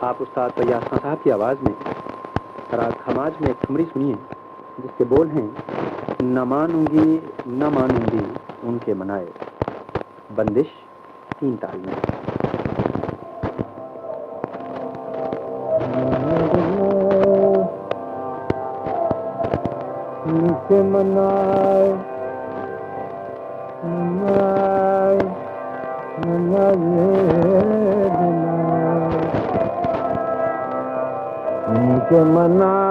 आप उस्ताद फैयाज खान साहब की आवाज़ में राग खमाज में एक ठुमरी सुनिए जिसके बोल हैं न मानूंगी उनके मनाए। बंदिश 3 ताल में। उनके मनाए उनके मनाए उनके मनाए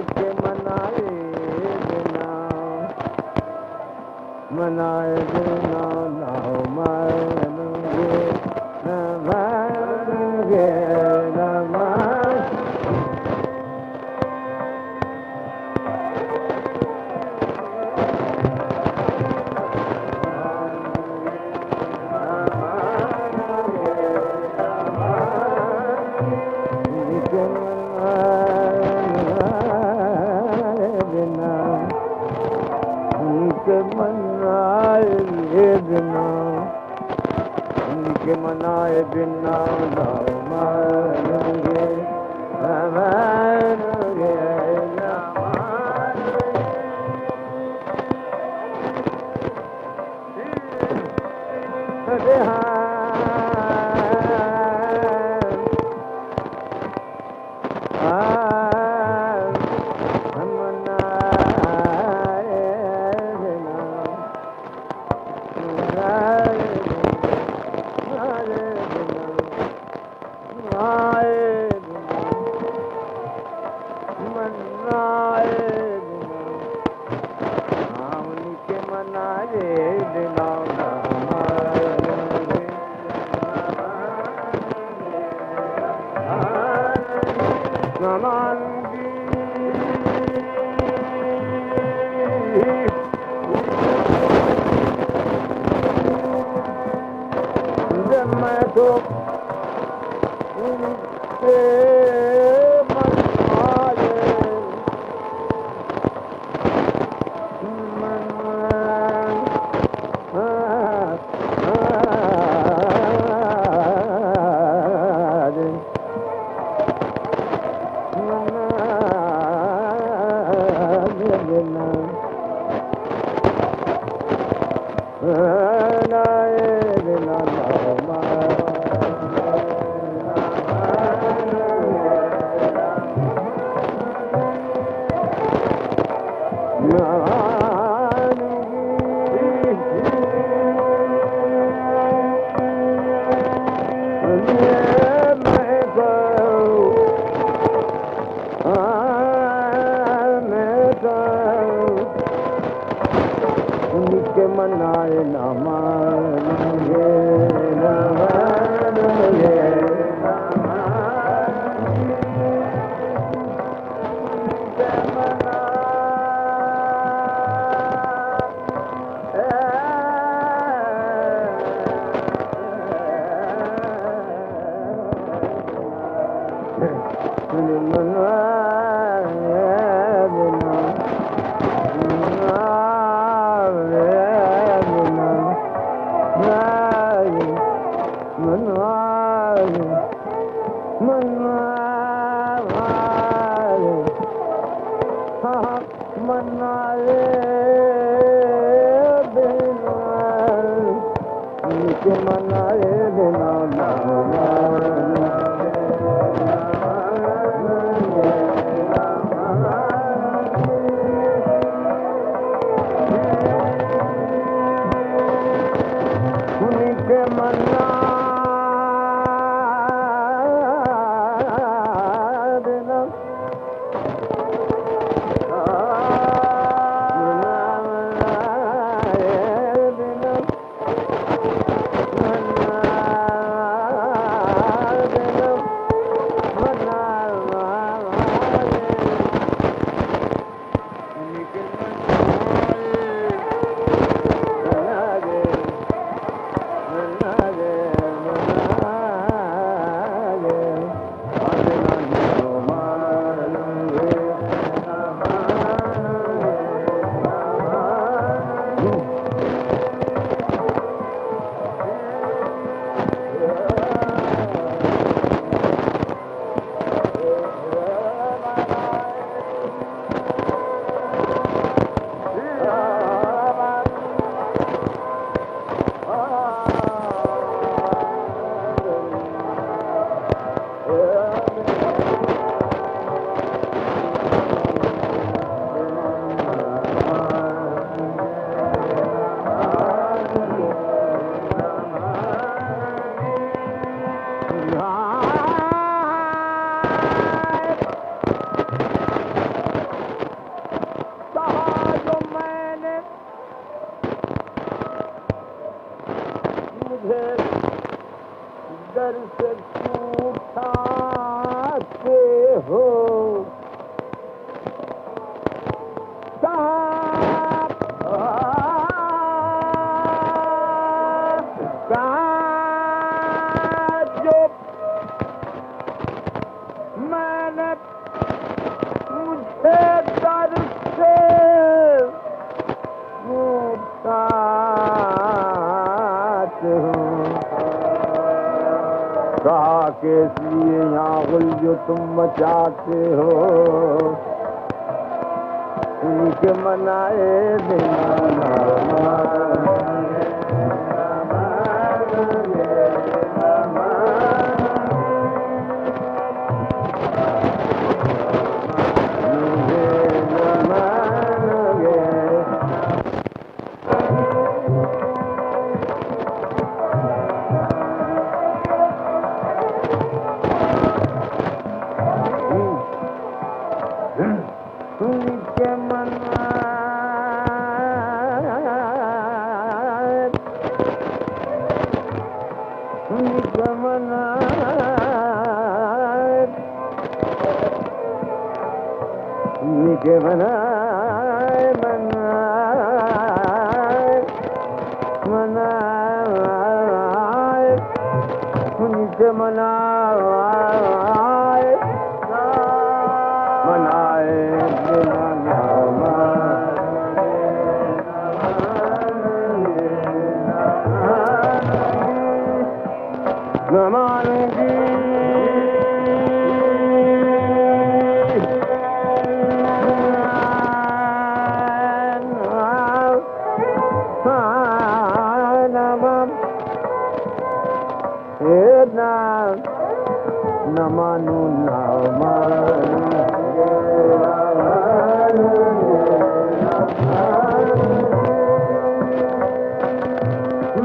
उनके मनाए मनाए बिना ना मानूंगे न उनके मनाए बिना ना मानूंगे अरे मैं तो उनसे उनके मनाए ना मानूंगे दर से उठाते हो जो मैंने मुझे दर से उठाते हो कहा के इसलिए यहाँ गुल जो तुम मचाते हो उनके मनाए बिना के मनाए मनाए मनाए उनके मनाए मनाए न मानूंगी न मानू न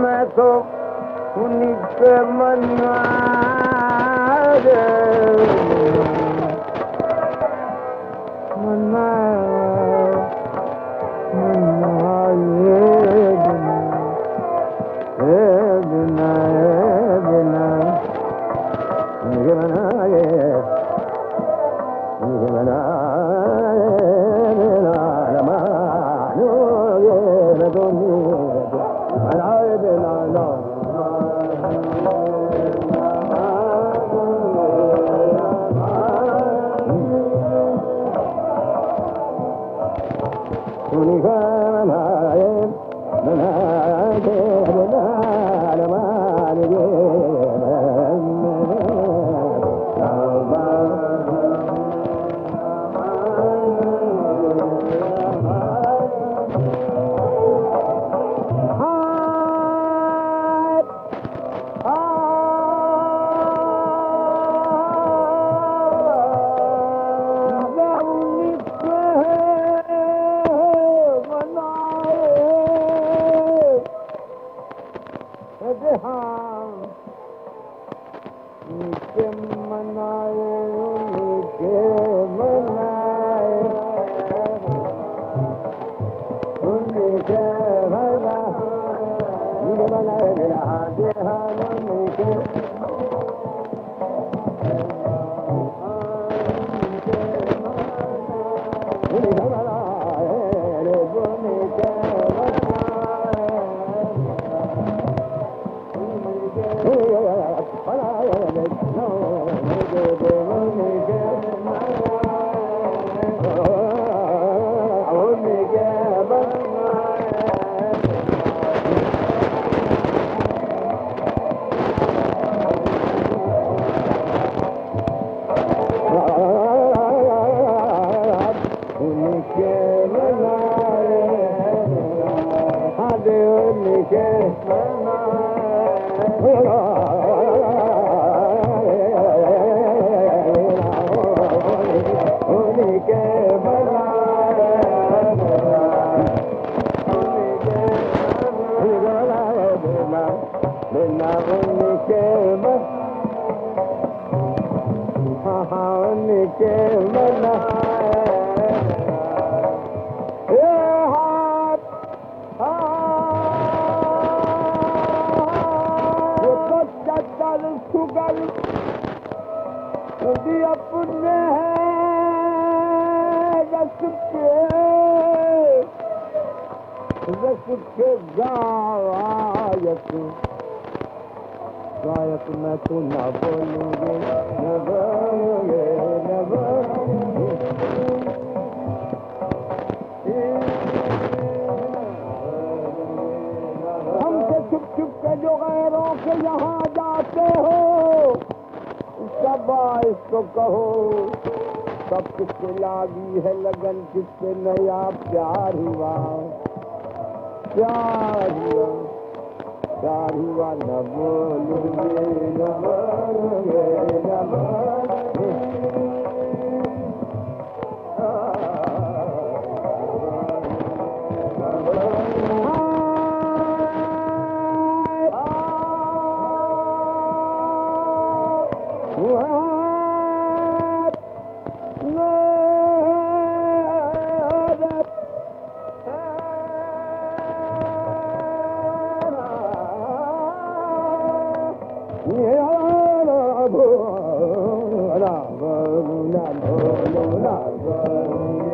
मैं तो उन्हीं के मना अपने रस के गायक गायक मैं तो न बोलूंगे न बोलूंगे न बोलूंगे हमसे छुप छुप के जो गैरों के यहाँ जाते हो सब इसको कहो सब किससे लागी है लगन किससे नया प्यार हुआ प्यार हुआ न बोलूंगे न बोलूंगे न बोलूंगे la